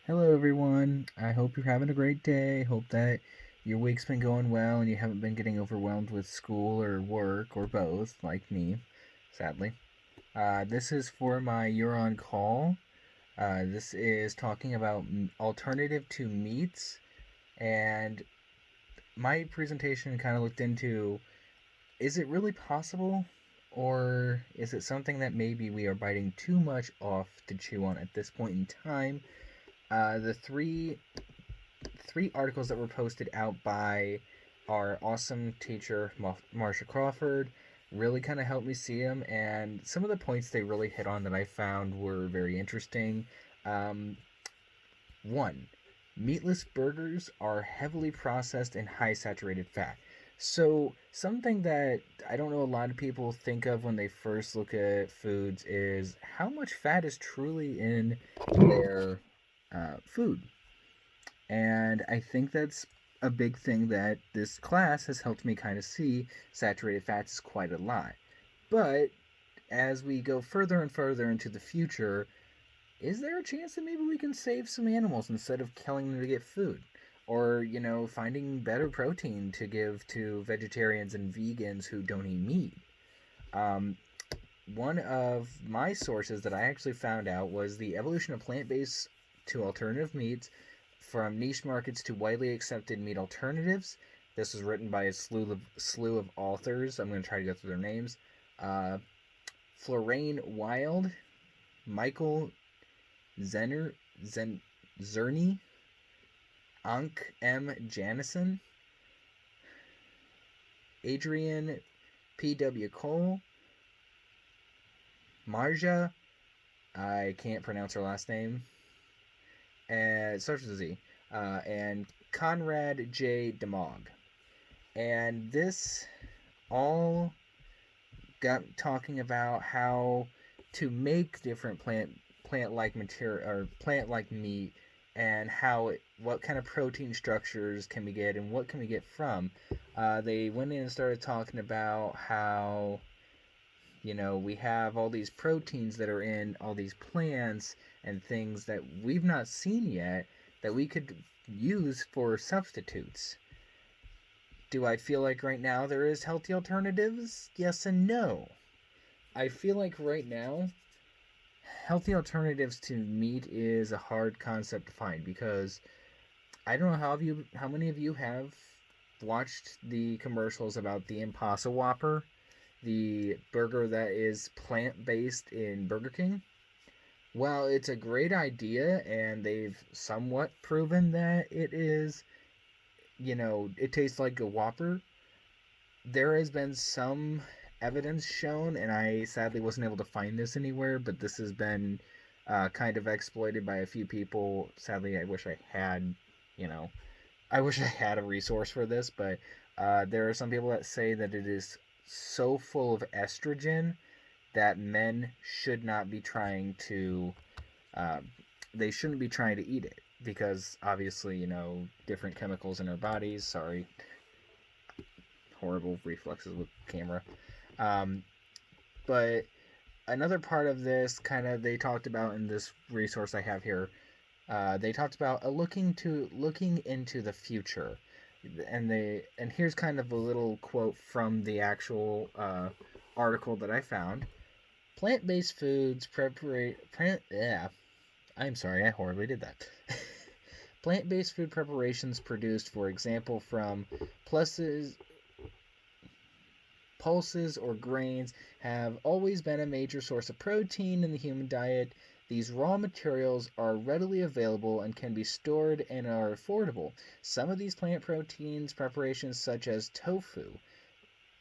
Hello, everyone. I hope you're having a great day. Hope that your week's been going well and you haven't been getting overwhelmed with school or work or both, like me, sadly. This is for my You're on Call. This is talking about alternative to meats, and my presentation kind of looked into, is it really possible, or is it something that maybe we are biting too much off to chew on at this point in time? The three articles that were posted out by our awesome teacher, Marsha Crawford, really kind of helped me see them. And some of the points they really hit on that I found were very interesting. Um, One, meatless burgers are heavily processed and high saturated fat. So, something that I don't know a lot of people think of when they first look at foods is how much fat is truly in their food. And I think that's a big thing that this class has helped me kind of see. Saturated fats is quite a lot. But as we go further and further into the future, is there a chance that maybe we can save some animals instead of killing them to get food? Or, finding better protein to give to vegetarians and vegans who don't eat meat? Um, One of my sources that I actually found out was the evolution of plant based to alternative meats from niche markets to widely accepted meat alternatives. This was written by a slew of authors. I'm going to try to go through their names. Uh, Florane Wild, Michael Zenner, Zerny, Ankh M. Janison, Adrian P.W. Cole, Marja, I can't pronounce her last name, and it starts with a Z, and Conrad J. Demog. And this all got talking about how to make different plant like material or plant like meat, and what kind of protein structures can we get and what can we get from. They went in and started talking about how we have all these proteins that are in all these plants and things that we've not seen yet that we could use for substitutes. Do I feel like right now there is healthy alternatives? Yes and no. I feel like right now healthy alternatives to meat is a hard concept to find because I don't know how many of you have watched the commercials about the Impossible Whopper, the burger that is plant-based in Burger King. Well, it's a great idea and they've somewhat proven that it is, it tastes like a Whopper. There has been some evidence shown, and I sadly wasn't able to find this anywhere, but this has been kind of exploited by a few people. Sadly, you know, I wish I had a resource for this, but there are some people that say that it is so full of estrogen that men should not be trying to, uh, they shouldn't be trying to eat it because obviously, different chemicals in our bodies. Sorry, horrible reflexes with camera. Um, but another part of this kind of they talked about in this resource I have here. They talked about looking into the future, and here's kind of a little quote from the actual article that I found. Plant-based foods preparate plant. Yeah, I'm sorry, I horribly did that. Plant-based food preparations produced, for example, from pluses pulses, or grains have always been a major source of protein in the human diet. These raw materials are readily available and can be stored and are affordable. Some of these plant proteins preparations, such as tofu,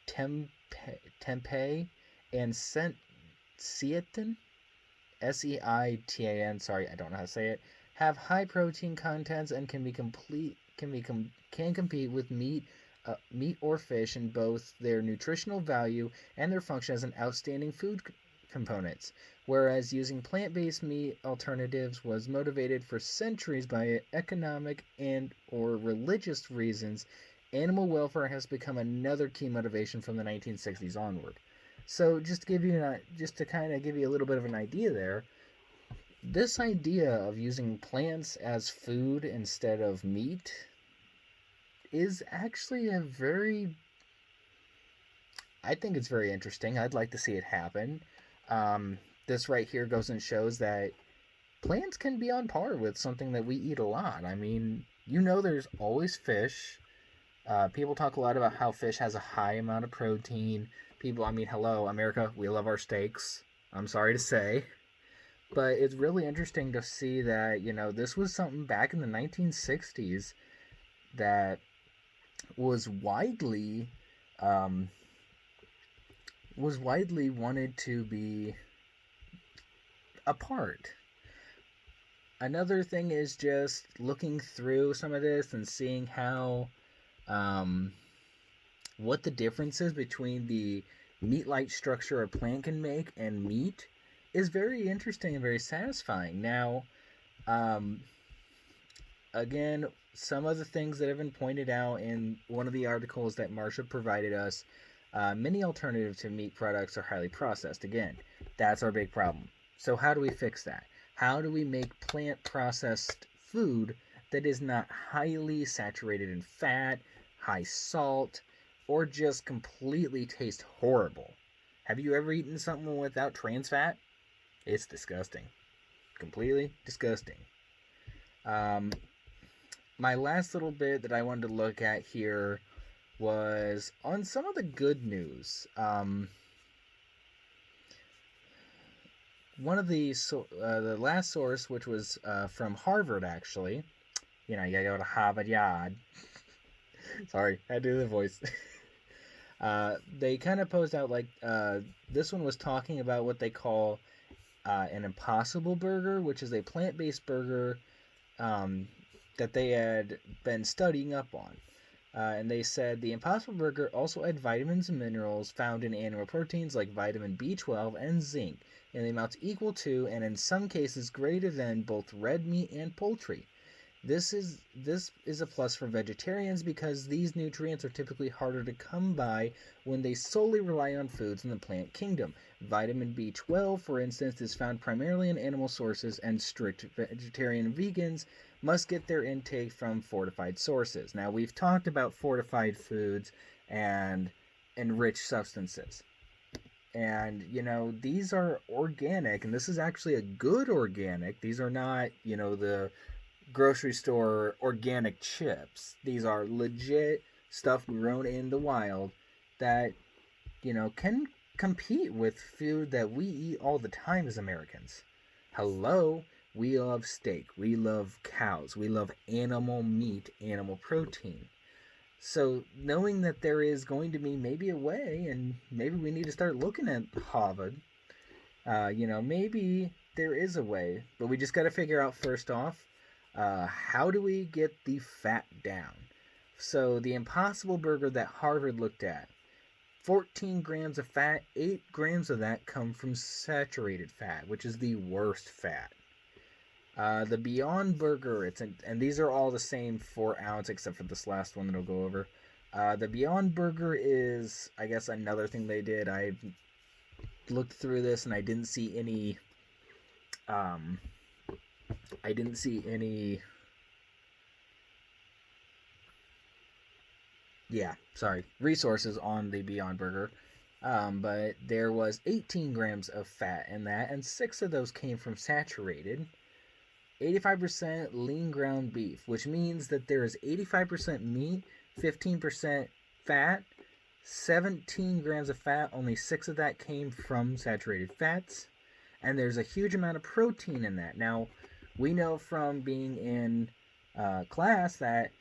tempeh, and seitan, seitan, sorry, I don't know how to say it, have high protein contents and can compete with meat or fish in both their nutritional value and their function as an outstanding food components. Whereas using plant-based meat alternatives was motivated for centuries by economic and or religious reasons, animal welfare has become another key motivation from the 1960s onward. So just to kind of give you a little bit of an idea there, This idea of using plants as food instead of meat is actually I think it's very interesting. I'd like to see it happen. This right here goes and shows that plants can be on par with something that we eat a lot. I mean, there's always fish. People talk a lot about how fish has a high amount of protein. Hello, America, we love our steaks. I'm sorry to say. But it's really interesting to see that, this was something back in the 1960s that was widely um, wanted to be a part. Another thing is just looking through some of this and seeing how what the difference is between the meat-like structure a plant can make and meat is very interesting and very satisfying. Now, um, again, some of the things that have been pointed out in one of the articles that Marsha provided us, many alternatives to meat products are highly processed. Again, that's our big problem. So how do we fix that? How do we make plant processed food that is not highly saturated in fat, high salt, or just completely taste horrible? Have you ever eaten something without trans fat? It's disgusting. Completely disgusting. My last little bit that I wanted to look at here was on some of the good news. One of the last source, which was from Harvard, actually. You gotta go to Harvard Yard. Sorry, I had to do the voice. They kind of posed out this one was talking about what they call an Impossible Burger, which is a plant-based burger that they had been studying up on. And they said the Impossible Burger also had vitamins and minerals found in animal proteins like vitamin B12 and zinc in the amounts equal to, and in some cases greater than, both red meat and poultry. This is a plus for vegetarians because these nutrients are typically harder to come by when they solely rely on foods in the plant kingdom. Vitamin B12, for instance, is found primarily in animal sources, and strict vegetarian vegans must get their intake from fortified sources. Now, we've talked about fortified foods and enriched substances. And, these are organic, and this is actually a good organic. These are not, the grocery store organic chips. These are legit stuff grown in the wild that, can compete with food that we eat all the time as Americans. Hello, we love steak, we love cows, we love animal meat, animal protein. So knowing that there is going to be maybe a way, and maybe we need to start looking at Harvard, maybe there is a way, but we just got to figure out first off, how do we get the fat down? So the Impossible Burger that Harvard looked at, 14 grams of fat, 8 grams of that come from saturated fat, which is the worst fat. The Beyond Burger, and these are all the same 4 ounce except for this last one that I'll go over. The Beyond Burger is, I guess, another thing they did. I looked through this and I didn't see any resources on the Beyond Burger. But there was 18 grams of fat in that, and 6 of those came from saturated. 85% lean ground beef, which means that there is 85% meat, 15% fat, 17 grams of fat, only 6 of that came from saturated fats, and there's a huge amount of protein in that. Now, we know from being in class that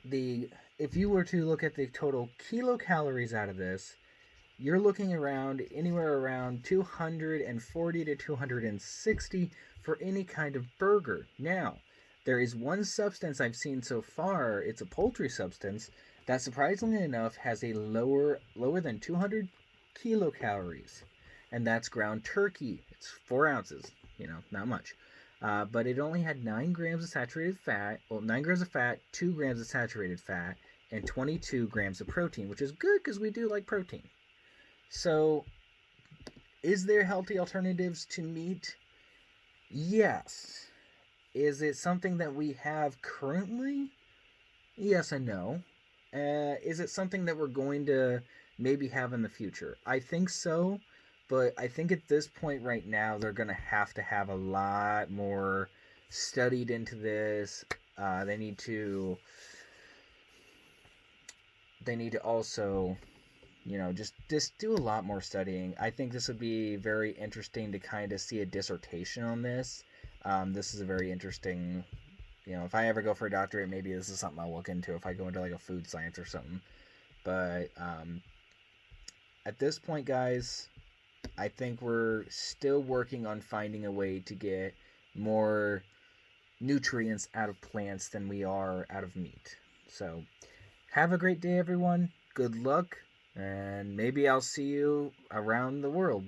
if you were to look at the total kilocalories out of this, you're looking around anywhere around 240 to 260 for any kind of burger. Now, there is one substance I've seen so far, it's a poultry substance, that surprisingly enough has a lower than 200 kilocalories, and that's ground turkey. It's 4 ounces, not much. But it only had 9 grams of saturated fat, 9 grams of fat, 2 grams of saturated fat, and 22 grams of protein, which is good because we do like protein. So, is there healthy alternatives to meat? Yes. Is it something that we have currently? Yes and no. Is it something that we're going to maybe have in the future? I think so, but I think at this point right now they're going to have a lot more studied into this. They need to also, just do a lot more studying. I think this would be very interesting to kind of see a dissertation on this. This is a very interesting, if I ever go for a doctorate, maybe this is something I'll look into if I go into like a food science or something. But at this point, guys, I think we're still working on finding a way to get more nutrients out of plants than we are out of meat. So, have a great day, everyone. Good luck, and maybe I'll see you around the world.